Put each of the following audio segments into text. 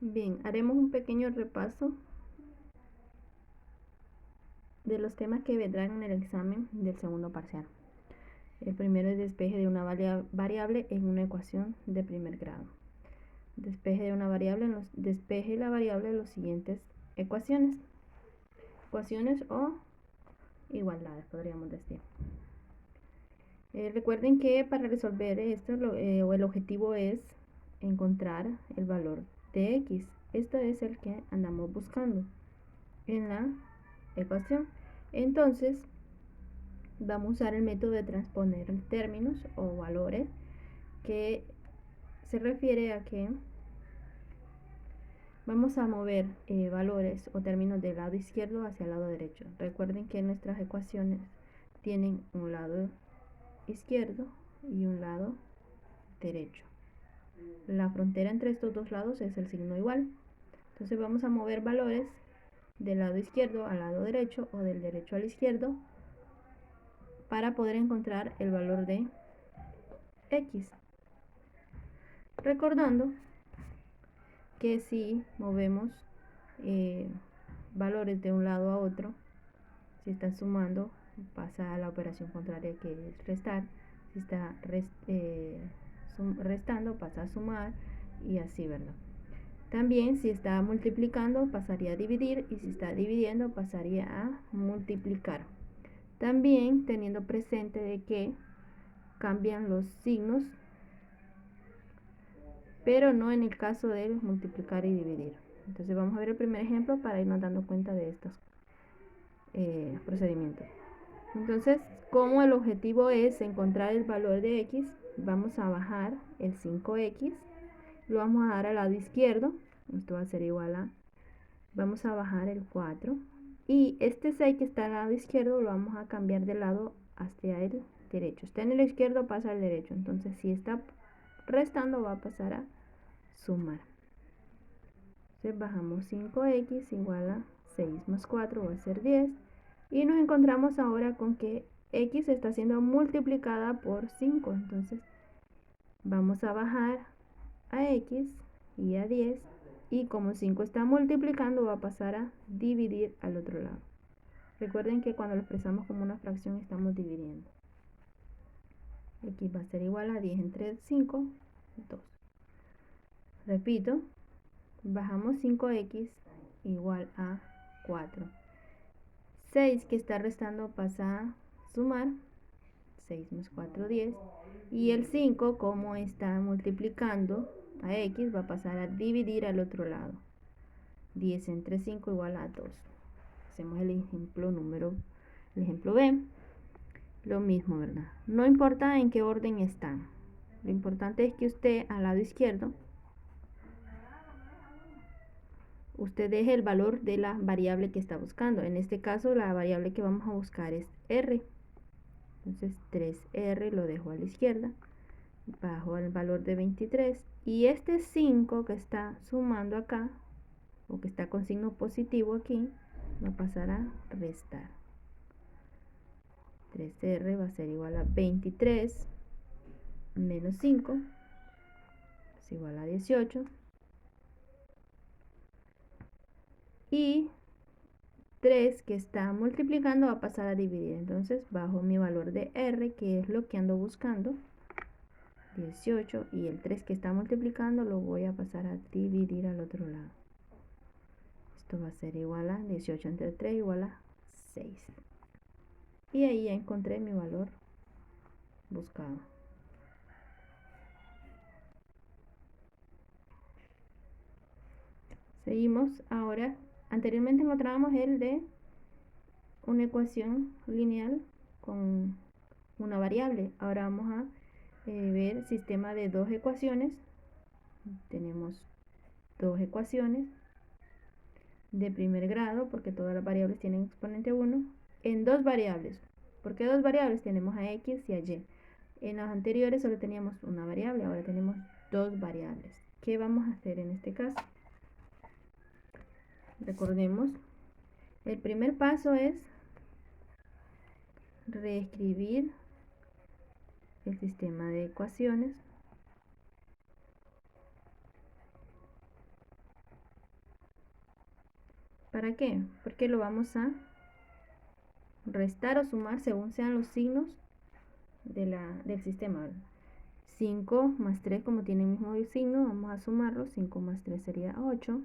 Bien, haremos un pequeño repaso de los temas que vendrán en el examen del segundo parcial. El primero es despeje de una variable en una ecuación de primer grado. Despeje de una variable, despeje la variable de las siguientes ecuaciones. Ecuaciones o igualdades, podríamos decir. Recuerden que para resolver esto, el objetivo es encontrar el valor de x. Esto es el que andamos buscando en la ecuación. Entonces, vamos a usar el método de transponer términos o valores, que se refiere a que vamos a mover valores o términos del lado izquierdo hacia el lado derecho. Recuerden que nuestras ecuaciones tienen un lado izquierdo y un lado derecho. La frontera entre estos dos lados es el signo igual. Entonces vamos a mover valores del lado izquierdo al lado derecho o del derecho al izquierdo para poder encontrar el valor de x. Recordando que si movemos valores de un lado a otro, si está sumando, pasa a la operación contraria, que es restar. Si está restando, pasa a sumar, y así, ¿verdad? También si está multiplicando, pasaría a dividir, y si está dividiendo, pasaría a multiplicar. También teniendo presente de que cambian los signos, pero no en el caso de multiplicar y dividir. Entonces vamos a ver el primer ejemplo para irnos dando cuenta de estos procedimientos. Entonces, como el objetivo es encontrar el valor de x, vamos a bajar el 5x, lo vamos a dar al lado izquierdo, esto va a ser igual a, vamos a bajar el 4, y este 6 que está al lado izquierdo lo vamos a cambiar de lado hacia el derecho. Está en el izquierdo, pasa al derecho. Entonces, si está restando, va a pasar a sumar. Entonces bajamos 5x igual a 6 más 4 va a ser 10. Y nos encontramos ahora con que x está siendo multiplicada por 5. Entonces vamos a bajar a x y a 10. Y como 5 está multiplicando, va a pasar a dividir al otro lado. Recuerden que cuando lo expresamos como una fracción estamos dividiendo. X va a ser igual a 10 entre 5, 2. Repito, bajamos 5x igual a 4. 6 que está restando pasa a sumar. 6 más 4, 10. Y el 5, como está multiplicando a x, va a pasar a dividir al otro lado. 10 entre 5 igual a 2. Hacemos el ejemplo B. Lo mismo, ¿verdad? No importa en qué orden están. Lo importante es que usted al lado izquierdo, usted deje el valor de la variable que está buscando. En este caso, la variable que vamos a buscar es r. Entonces 3r lo dejo a la izquierda, bajo el valor de 23, y este 5 que está sumando acá, o que está con signo positivo aquí, va a pasar a restar. 3r va a ser igual a 23 menos 5 es igual a 18, y 3 que está multiplicando va a pasar a dividir. Entonces bajo mi valor de r, que es lo que ando buscando, 18, y el 3 que está multiplicando lo voy a pasar a dividir al otro lado. Esto va a ser igual a 18 entre 3 igual a 6. Y ahí ya encontré mi valor buscado. Seguimos. Ahora, anteriormente encontrábamos el de una ecuación lineal con una variable. Ahora vamos a ver sistema de dos ecuaciones. Tenemos dos ecuaciones de primer grado, porque todas las variables tienen exponente 1, en dos variables. ¿Por qué dos variables? Tenemos a x y a y. En las anteriores solo teníamos una variable, ahora tenemos dos variables. ¿Qué vamos a hacer en este caso? Recordemos, el primer paso es reescribir el sistema de ecuaciones ¿Para qué? Porque lo vamos a restar o sumar según sean los signos del sistema, ¿verdad? 5 más 3, como tiene el mismo signo, vamos a sumarlo. 5 más 3 sería 8.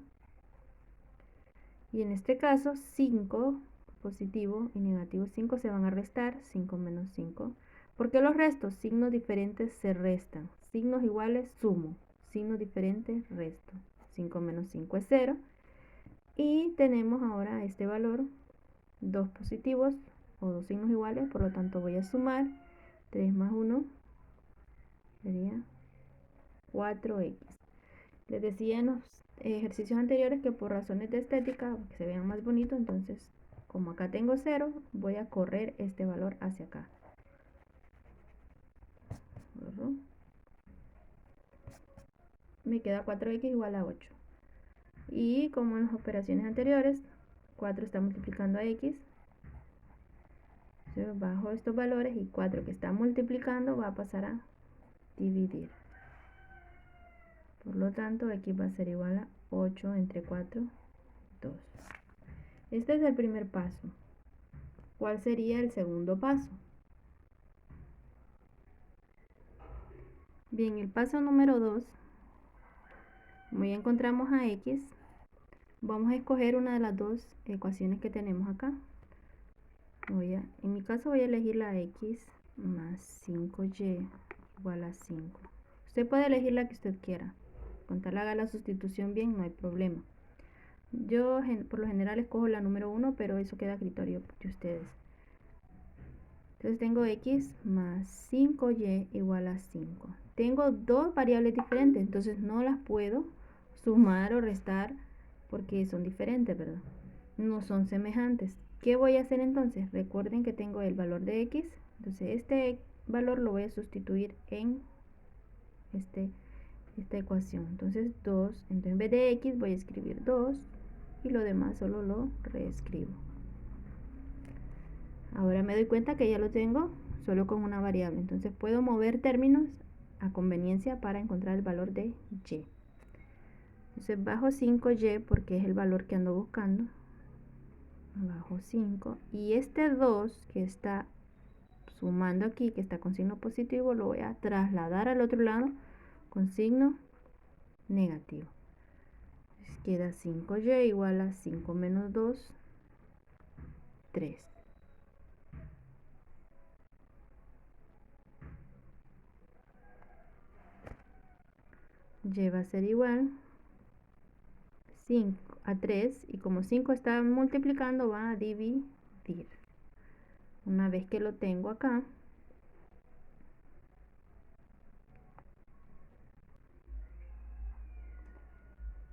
Y en este caso, 5 positivo y negativo 5 se van a restar. 5 menos 5. ¿Por qué los restos? Signos diferentes se restan. Signos iguales sumo. Signos diferentes resto. 5 menos 5 es 0. Y tenemos ahora este valor, 2 positivos o 2 signos iguales, por lo tanto voy a sumar. 3 más 1 sería 4x. Les decía en los ejercicios anteriores que por razones de estética, que se vean más bonitos, entonces como acá tengo 0, voy a correr este valor hacia acá. Me queda 4x igual a 8. Y como en las operaciones anteriores, 4 está multiplicando a x. Entonces bajo estos valores y 4 que está multiplicando va a pasar a dividir. Por lo tanto, x va a ser igual a 8 entre 4, 2. Este es el primer paso. ¿Cuál sería el segundo paso? Bien, el paso número 2, como ya encontramos a x, vamos a escoger una de las dos ecuaciones que tenemos acá. En mi caso voy a elegir la x más 5y igual a 5. Usted puede elegir la que usted quiera. Con tal haga la sustitución bien, no hay problema. Yo por lo general escojo la número 1, pero eso queda a criterio de ustedes. Entonces tengo x más 5y igual a 5. Tengo dos variables diferentes, entonces no las puedo sumar o restar porque son diferentes, ¿verdad? No son semejantes. ¿Qué voy a hacer entonces? Recuerden que tengo el valor de x, entonces este valor lo voy a sustituir en esta ecuación. Entonces 2, entonces en vez de x voy a escribir 2 y lo demás solo lo reescribo. Ahora me doy cuenta que ya lo tengo solo con una variable, entonces puedo mover términos a conveniencia para encontrar el valor de y. Entonces bajo 5y porque es el valor que ando buscando. Bajo 5 y este 2 que está sumando aquí, que está con signo positivo, lo voy a trasladar al otro lado con signo negativo. Entonces queda 5y igual a 5 menos 2, 3. Y va a ser igual 5 a 3 y como 5 está multiplicando va a dividir. Una vez que lo tengo acá,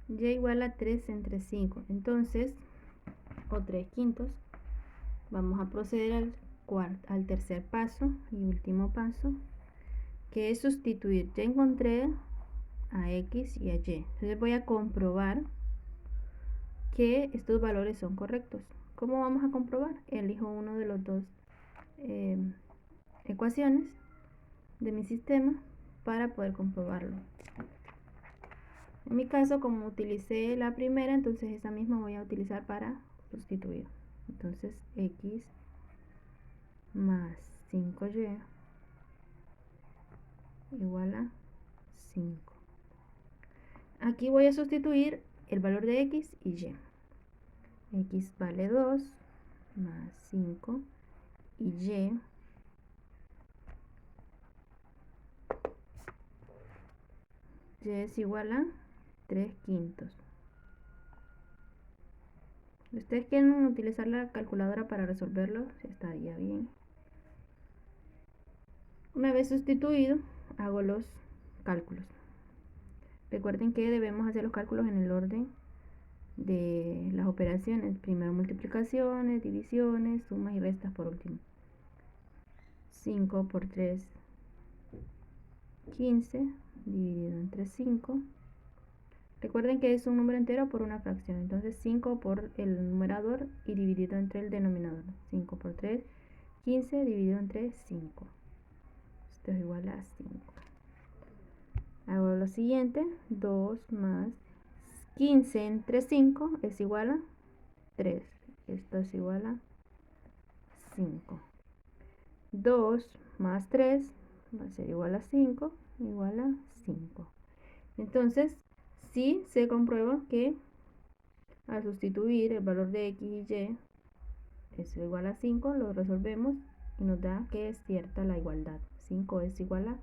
y igual a 3 entre 5, entonces, o 3 quintos, vamos a proceder al tercer paso y último paso, que es sustituir. Ya encontré a x y a y, entonces voy a comprobar que estos valores son correctos. ¿Cómo vamos a comprobar? Elijo uno de los dos ecuaciones de mi sistema para poder comprobarlo. En mi caso, como utilicé la primera, entonces esa misma voy a utilizar para sustituir. Entonces x más 5y igual a 5. Aquí voy a sustituir el valor de x y y. X vale 2 más 5 y y es igual a 3 quintos. Si ustedes quieren utilizar la calculadora para resolverlo, estaría bien. Una vez sustituido, hago los cálculos. Recuerden que debemos hacer los cálculos en el orden de las operaciones. Primero multiplicaciones, divisiones, sumas y restas por último. 5 por 3, 15, dividido entre 5. Recuerden que es un número entero por una fracción. Entonces 5 por el numerador y dividido entre el denominador. 5 por 3, 15 dividido entre 5. Esto es igual a 5. Hago lo siguiente. 2 más 15 entre 5 es igual a 3. Esto es igual a 5. 2 más 3 va a ser igual a 5, igual a 5. Entonces, sí se comprueba que al sustituir el valor de x y y es igual a 5, lo resolvemos y nos da que es cierta la igualdad. 5 es igual a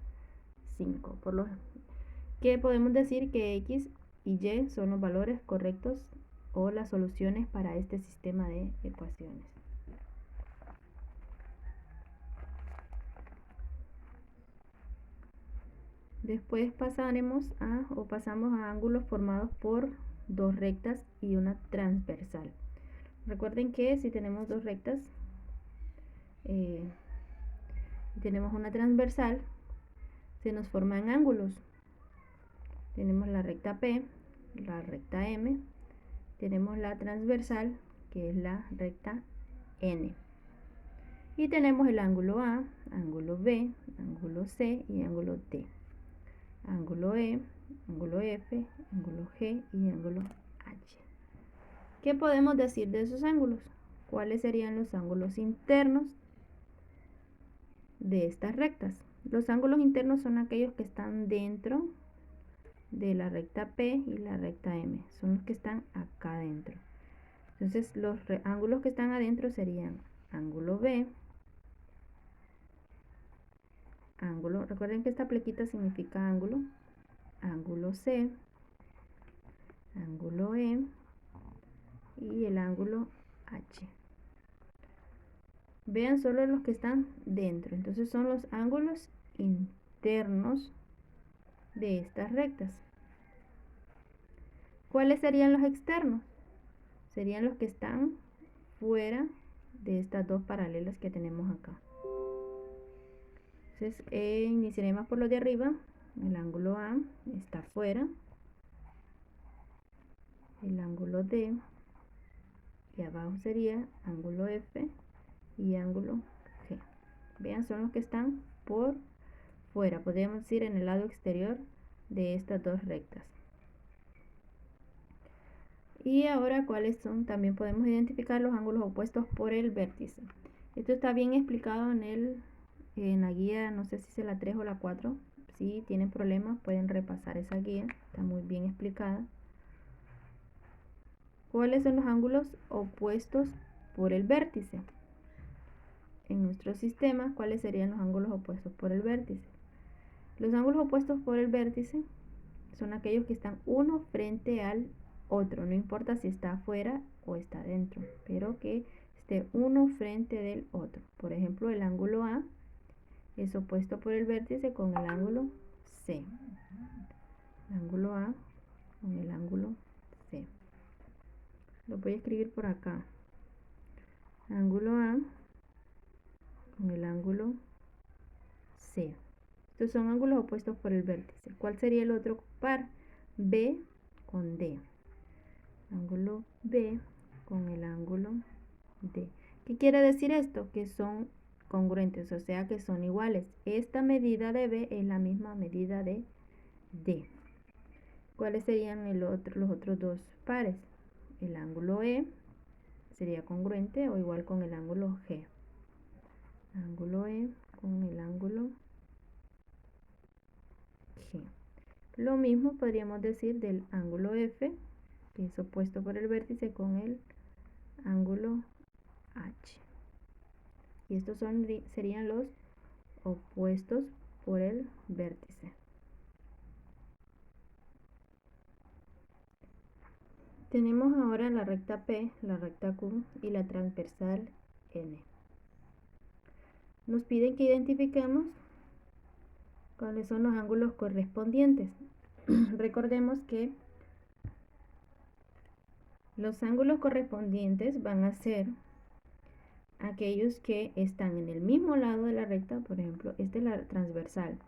5. Por lo que podemos decir que x y y son los valores correctos o las soluciones para este sistema de ecuaciones. Después pasamos a ángulos formados por dos rectas y una transversal. Recuerden que si tenemos dos rectas y tenemos una transversal, se nos forman ángulos. Tenemos la recta P, la recta M, tenemos la transversal, que es la recta N. Y tenemos el ángulo A, ángulo B, ángulo C y ángulo D. Ángulo E, ángulo F, ángulo G y ángulo H. ¿Qué podemos decir de esos ángulos? ¿Cuáles serían los ángulos internos de estas rectas? Los ángulos internos son aquellos que están dentro de la recta P y la recta M. Son los que están acá adentro. Entonces, los ángulos que están adentro serían ángulo B, ángulo, recuerden que esta plequita significa ángulo, ángulo C, ángulo E y el ángulo H. Vean solo los que están dentro. Entonces son los ángulos internos de estas rectas. ¿Cuáles serían los externos? Serían los que están fuera de estas dos paralelas que tenemos acá. Entonces iniciaremos por los de arriba. El ángulo A está fuera, el ángulo D, y abajo sería ángulo F y ángulo G. Vean, son los que están por fuera, podríamos decir en el lado exterior de estas dos rectas. Y ahora, ¿cuáles son? También podemos identificar los ángulos opuestos por el vértice. Esto está bien explicado en la guía, no sé si es la 3 o la 4. Si tienen problemas, pueden repasar esa guía, está muy bien explicada. ¿Cuáles son los ángulos opuestos por el vértice? En nuestro sistema, ¿cuáles serían los ángulos opuestos por el vértice? Los ángulos opuestos por el vértice son aquellos que están uno frente al otro, no importa si está afuera o está adentro, pero que esté uno frente del otro. Por ejemplo, el ángulo A es opuesto por el vértice con el ángulo C. El ángulo A con el ángulo C. Lo voy a escribir por acá. Ángulo A con el ángulo C. Estos son ángulos opuestos por el vértice. ¿Cuál sería el otro par? B con D. Ángulo B con el ángulo D. ¿Qué quiere decir esto? Que son congruentes, o sea que son iguales. Esta medida de B es la misma medida de D. ¿Cuáles serían los otros dos pares? El ángulo E sería congruente o igual con el ángulo G. Ángulo E con el ángulo G. Lo mismo podríamos decir del ángulo F, que es opuesto por el vértice, con el ángulo H. Y estos serían los opuestos por el vértice. Tenemos ahora la recta P, la recta Q y la transversal N. Nos piden que identifiquemos cuáles son los ángulos correspondientes. Recordemos que los ángulos correspondientes van a ser aquellos que están en el mismo lado de la recta. Por ejemplo, esta es la transversal.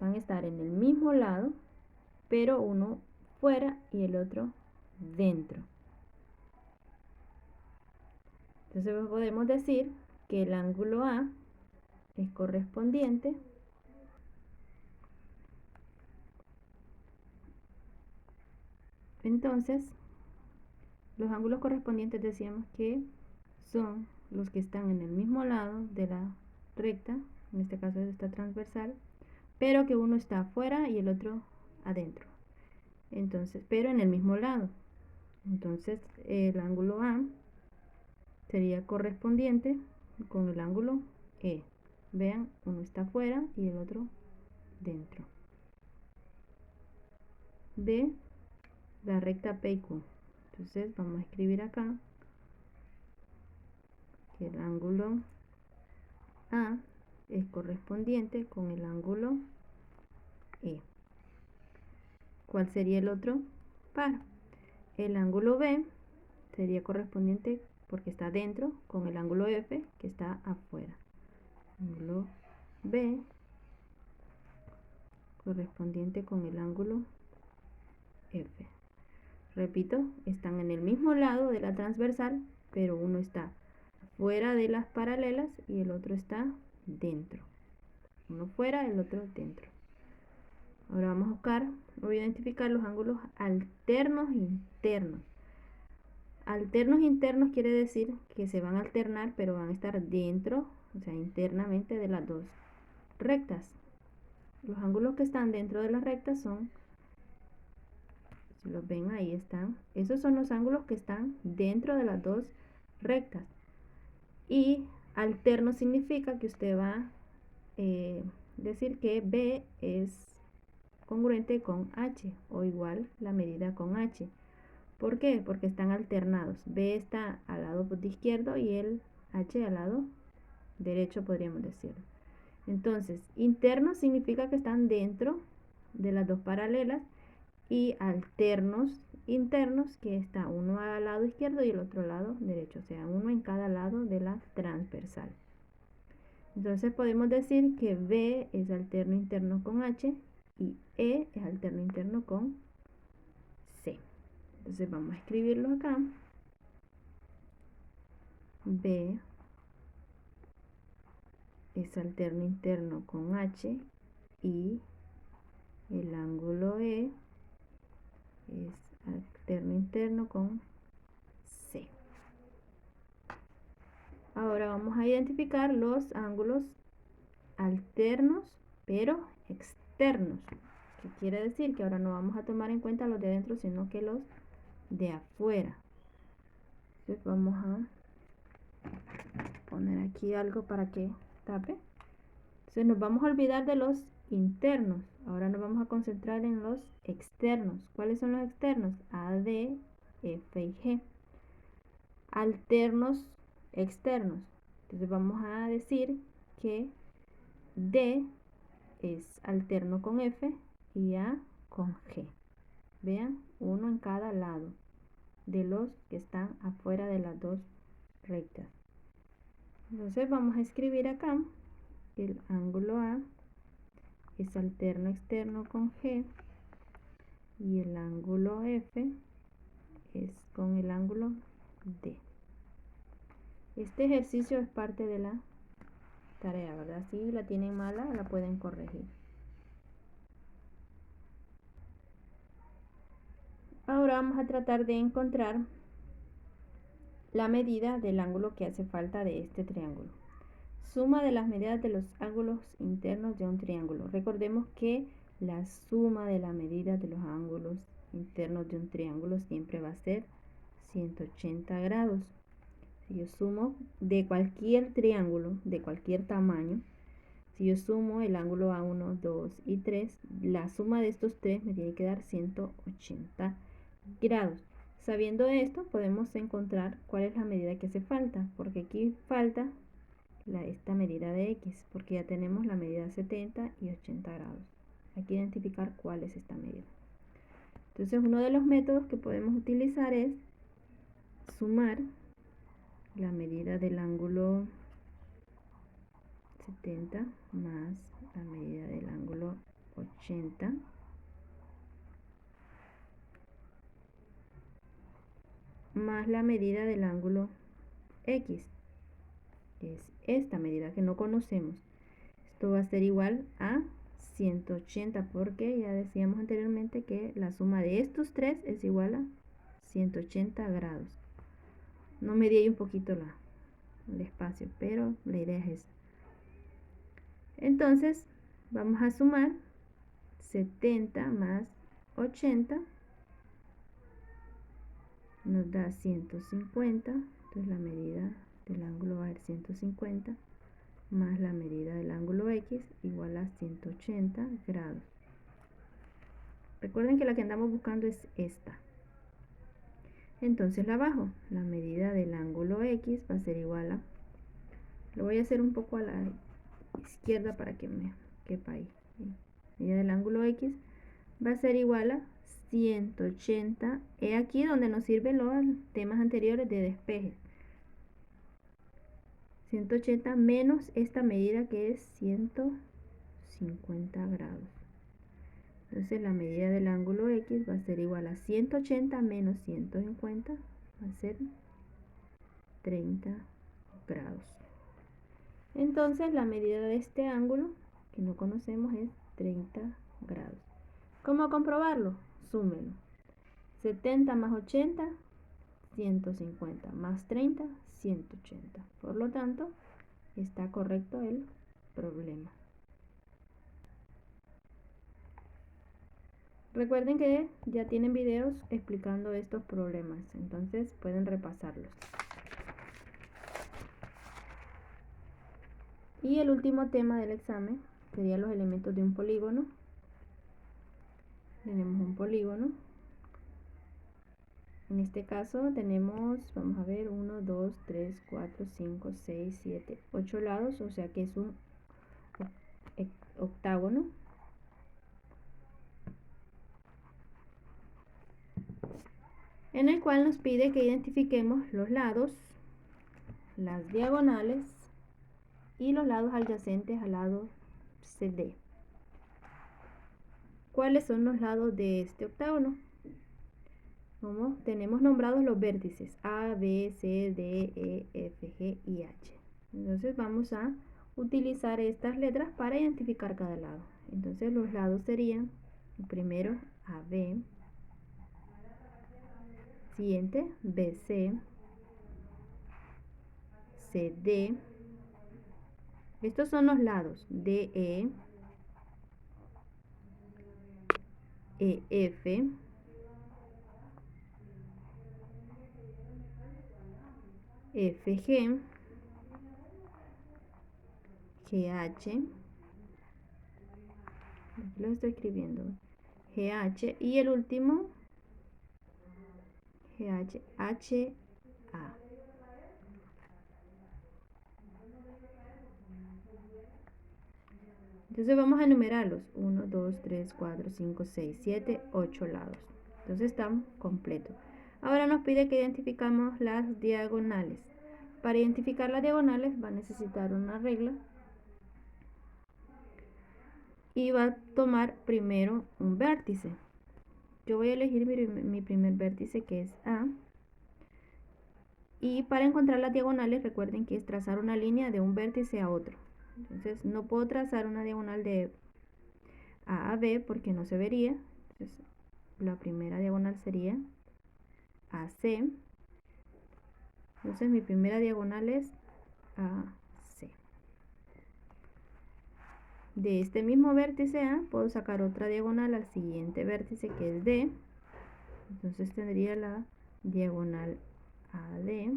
Van a estar en el mismo lado, pero uno fuera y el otro dentro. Entonces podemos decir que el ángulo A es correspondiente Los ángulos correspondientes decíamos que son los que están en el mismo lado de la recta, en este caso esta transversal, pero que uno está afuera y el otro adentro. Entonces, pero en el mismo lado. Entonces, el ángulo A sería correspondiente con el ángulo E. Vean, uno está afuera y el otro dentro. De la recta PQ. Entonces, vamos a escribir acá que el ángulo A es correspondiente con el ángulo E. ¿Cuál sería el otro par? El ángulo B sería correspondiente porque está dentro con el ángulo F que está afuera. Ángulo B correspondiente con el ángulo F. Repito, están en el mismo lado de la transversal, pero uno está fuera de las paralelas y el otro está dentro. Uno fuera, el otro dentro. Ahora vamos a buscar, voy a identificar los ángulos alternos internos. Alternos internos quiere decir que se van a alternar, pero van a estar dentro, o sea, internamente de las dos rectas. Los ángulos que están dentro de las rectas son, si los ven ahí están, esos son los ángulos que están dentro de las dos rectas. Y alterno significa que usted va a decir que B es congruente con H o igual la medida con H. ¿Por qué? Porque están alternados. B está al lado izquierdo y el H al lado derecho, podríamos decir. Entonces, internos significa que están dentro de las dos paralelas y alternos internos que está uno al lado izquierdo y el otro lado derecho, o sea, uno en cada lado de la transversal. Entonces podemos decir que B es alterno interno con H y E es alterno interno con C. Entonces vamos a escribirlo acá. B es alterno interno con H y el ángulo E es alterno interno con C. Ahora vamos a identificar los ángulos alternos pero externos. ¿Qué quiere decir? Que ahora no vamos a tomar en cuenta los de adentro, sino que los de afuera. Entonces vamos a poner aquí algo para que tape. Entonces nos vamos a olvidar de los internos. Ahora nos vamos a concentrar en los externos. ¿Cuáles son los externos? A, D, F y G. Alternos externos. Entonces vamos a decir que D es alterno con F y A con G. Vean, uno en cada lado de los que están afuera de las dos rectas. Entonces vamos a escribir acá que el ángulo A es alterno externo con G y el ángulo F es con el ángulo D. Este ejercicio es parte de la tarea, ¿verdad? Si la tienen mala, la pueden corregir. Ahora vamos a tratar de encontrar la medida del ángulo que hace falta de este triángulo. Suma de las medidas de los ángulos internos de un triángulo. Recordemos que la suma de la medida de los ángulos internos de un triángulo siempre va a ser 180 grados. Si yo sumo de cualquier triángulo, de cualquier tamaño, si yo sumo el ángulo A1, 2 y 3, la suma de estos tres me tiene que dar 180 grados. Sabiendo esto, podemos encontrar cuál es la medida que hace falta, porque aquí falta esta medida de X, porque ya tenemos la medida 70 y 80 grados. Hay que identificar cuál es esta medida. Entonces, uno de los métodos que podemos utilizar es sumar la medida del ángulo 70 más la medida del ángulo 80 más la medida del ángulo X, que es esta medida que no conocemos. Esto va a ser igual a 180 porque ya decíamos anteriormente que la suma de estos tres es igual a 180 grados. No medí ahí un poquito el espacio, pero la idea es esa. Entonces vamos a sumar 70 más 80 nos da 150. Entonces la medida del ángulo va a ser 150 más la medida del ángulo X igual a 180 grados. Recuerden que la que andamos buscando es esta. Entonces la bajo. La medida del ángulo X va a ser igual a... Lo voy a hacer un poco a la izquierda para que me quepa ahí. La medida del ángulo X va a ser igual a 180. He aquí donde nos sirven los temas anteriores de despeje. 180 menos esta medida que es 150 grados. Entonces la medida del ángulo X va a ser igual a 180 menos 150, va a ser 30 grados. Entonces la medida de este ángulo que no conocemos es 30 grados. ¿Cómo comprobarlo? Súmelo. 70 más 80, 150 más 30, 180. Por lo tanto, está correcto el problema. Recuerden que ya tienen videos explicando estos problemas, entonces pueden repasarlos. Y el último tema del examen sería los elementos de un polígono. Tenemos un polígono. En este caso tenemos, vamos a ver, 1, 2, 3, 4, 5, 6, 7, 8 lados, o sea que es un octágono. En el cual nos pide que identifiquemos los lados, las diagonales y los lados adyacentes al lado CD. ¿Cuáles son los lados de este octágono? Como tenemos nombrados los vértices A, B, C, D, E, F, G y H. Entonces vamos a utilizar estas letras para identificar cada lado. Entonces los lados serían, el primero AB, siguiente BC, CD. Estos son los lados DE, EF, FG, GH, lo estoy escribiendo, GH y el último GH, HA. Entonces vamos a enumerarlos. 1, 2, 3, 4, 5, 6, 7, 8 lados. Entonces están completos. Ahora nos pide que identificamos las diagonales. Para identificar las diagonales va a necesitar una regla. Y va a tomar primero un vértice. Yo voy a elegir mi primer vértice, que es A. Y para encontrar las diagonales, recuerden que es trazar una línea de un vértice a otro. Entonces no puedo trazar una diagonal de A a B porque no se vería. Entonces la primera diagonal sería AC. Entonces mi primera diagonal es AC. De este mismo vértice A puedo sacar otra diagonal al siguiente vértice, que es D. Entonces tendría la diagonal AD.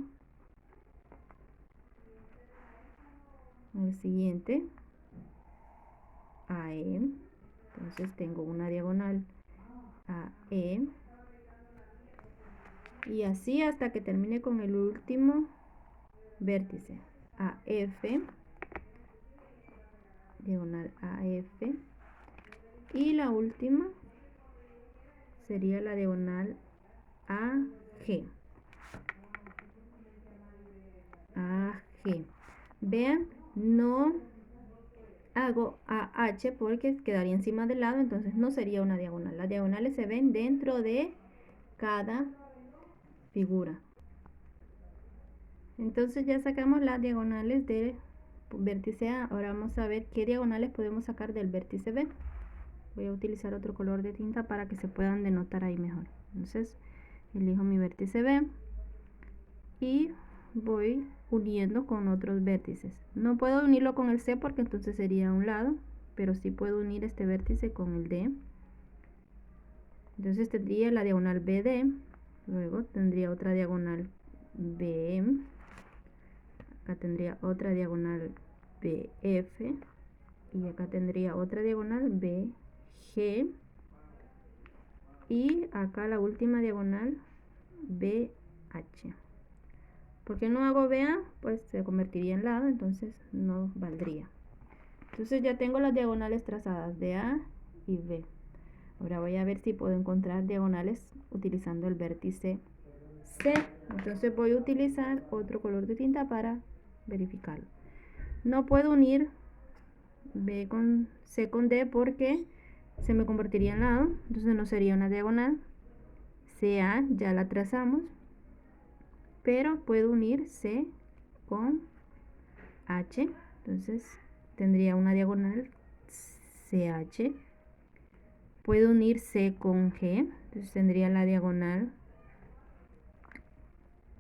El siguiente AE. Entonces tengo una diagonal AE. Y así hasta que termine con el último vértice. AF. Diagonal AF. Y la última sería la diagonal AG. AG. Vean, no hago AH porque quedaría encima del lado, entonces no sería una diagonal. Las diagonales se ven dentro de cada figura. Entonces ya sacamos las diagonales del vértice A. Ahora vamos a ver qué diagonales podemos sacar del vértice B. Voy a utilizar otro color de tinta para que se puedan denotar ahí mejor. Entonces elijo mi vértice B. y voy uniendo con otros vértices. No puedo unirlo con el C porque entonces sería a un lado, pero sí puedo unir este vértice con el D. Entonces tendría la diagonal BD, luego tendría otra diagonal BM, acá tendría otra diagonal BF y acá tendría otra diagonal BG y acá la última diagonal BH. ¿Por qué no hago BA? Pues se convertiría en lado, entonces no valdría. Entonces ya tengo las diagonales trazadas de A y B. Ahora voy a ver si puedo encontrar diagonales utilizando el vértice C. Entonces voy a utilizar otro color de tinta para verificarlo. No puedo unir B con C con D porque se me convertiría en lado, entonces no sería una diagonal. CA ya la trazamos, pero puedo unir C con H, entonces tendría una diagonal CH. Puedo unir C con G, entonces tendría la diagonal,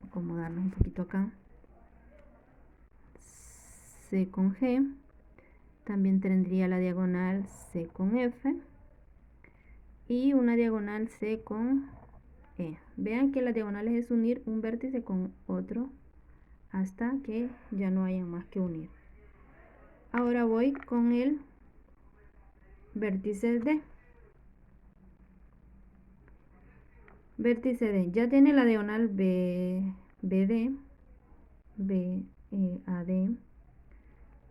acomodarnos un poquito acá, C con G. También tendría la diagonal C con F y una diagonal C con E. Vean que las diagonales es unir un vértice con otro hasta que ya no haya más que unir. Ahora voy con el vértice D. Vértice D. Ya tiene la diagonal BD, BAD,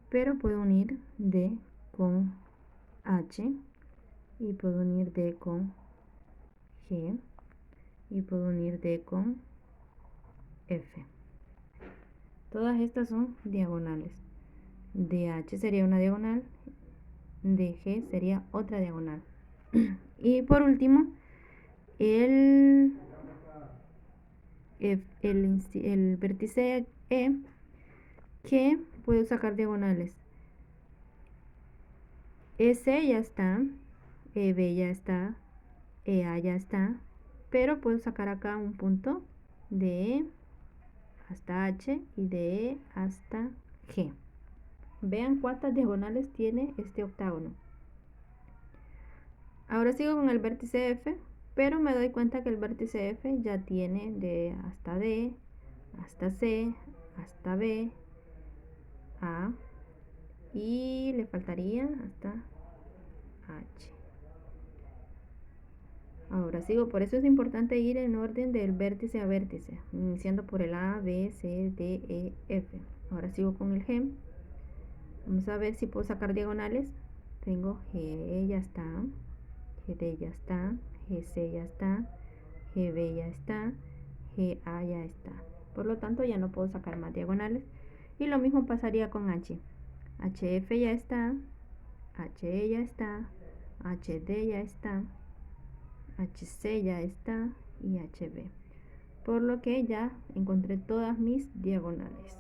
pero puedo unir D con H y puedo unir D con G y puedo unir D con F. Todas estas son diagonales. DH sería una diagonal, DG sería otra diagonal. Y por último, el vértice E, que puedo sacar diagonales. EC ya está, EB ya está, EA ya está, pero puedo sacar acá un punto de E hasta H y de E hasta G. Vean cuántas diagonales tiene este octágono. Ahora sigo con el vértice F, pero me doy cuenta que el vértice F ya tiene de hasta D, hasta C, hasta B, A y le faltaría hasta H. Ahora sigo, por eso es importante ir en orden del vértice a vértice, iniciando por el A, B, C, D, E, F. Ahora sigo con el G. Vamos a ver si puedo sacar diagonales. Tengo G, ya está, GD ya está, GC ya está, GB ya está, GA ya está. Por lo tanto ya no puedo sacar más diagonales. Y lo mismo pasaría con H. HF ya está, HE ya está, HD ya está, HC ya está y HB. Por lo que ya encontré todas mis diagonales.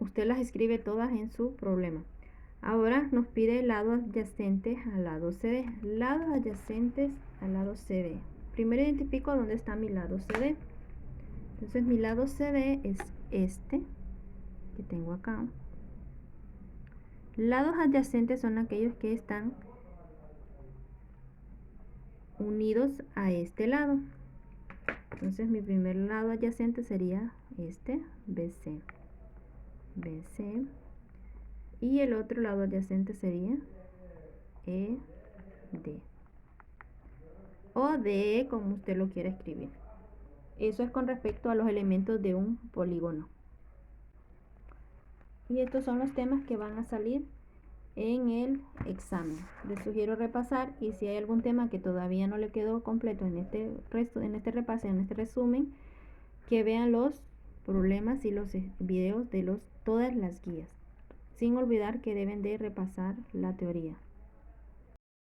Usted las escribe todas en su problema. Ahora nos pide lados adyacentes al lado CD. Lados adyacentes al lado CD. Primero identifico dónde está mi lado CD. Entonces mi lado CD es este que tengo acá. Lados adyacentes son aquellos que están unidos a este lado. Entonces mi primer lado adyacente sería este, BC. BC. Y el otro lado adyacente sería ED. O DE, como usted lo quiera escribir. Eso es con respecto a los elementos de un polígono. Y estos son los temas que van a salir en el examen. Les sugiero repasar, y si hay algún tema que todavía no le quedó completo en este repaso, en este resumen, que vean los problemas y los videos de todas las guías, sin olvidar que deben de repasar la teoría.